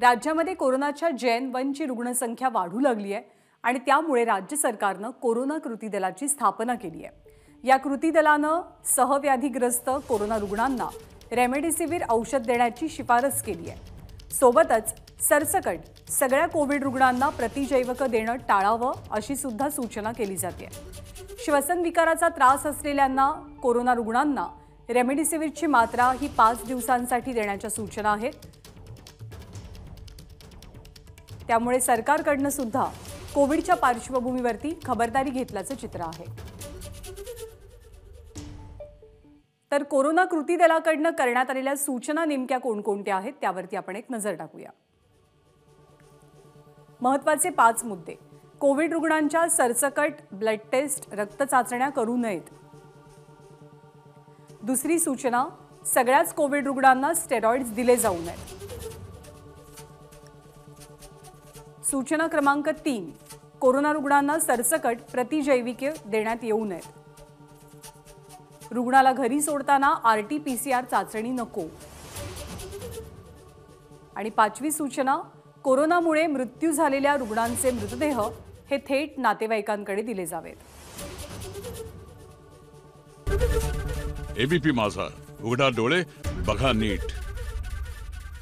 राज्यामध्ये कोरोनाच्या JN-1 ची रुग्णसंख्या वाढू लागली आहे आणि त्यामुळे राज्य सरकारनं कोरोना कृती दलाची स्थापना केली आहे। या कृती दलानं सहव्याधीग्रस्त कोरोना रुग्णांना रेमडेसिवीर औषध देण्याची शिफारस केली आहे। सोबतच सरसकट सगळ्या कोविड रुग्णांना प्रतिजैवक देणं टाळावं अशी सुद्धा सूचना केली जाते। श्वसन विकाराचा त्रास असलेल्यांना कोरोना रुग्णांना रेमडेसिवीरची मात्रा ही 5 दिवसांसाठी देण्याच्या सूचना आहेत। त्यामुळे सरकारकडनं सुद्धा कोविडच्या पार्श्वभूमीवरती खबरदारी घेतल्याचं चित्र आहे। तर कोरोना कृती दलाकडनं करण्यात आलेल्या सूचना नेमक्या कोणकोणत्या आहेत त्यावरती आपण एक नजर टाकूया। महत्त्वाचे 5 मुद्दे। कोविड रुग्णांच्या सरसकट ब्लड टेस्ट रक्त चाचण्या करू नयेत। दुसरी सूचना, सगळ्याच कोविड रुग्णांना स्टेरॉइड्स दिले जाऊ नयेत। सूचना क्रमांक 3, कोरोना रुग्णांना सरसकट प्रतिजैविके देण्यात येऊ नयेत। रुग्णाला घरी सोडताना RT-PCR चाचणी नको। आणि 5वी सूचना, कोरोनामुळे मृत्यू झालेल्या रुग्णांचे मृतदेह हे थेट नातेवाईकांकडे दिले जावेत। ABP माझा, उघडा डोळे बघा नीट।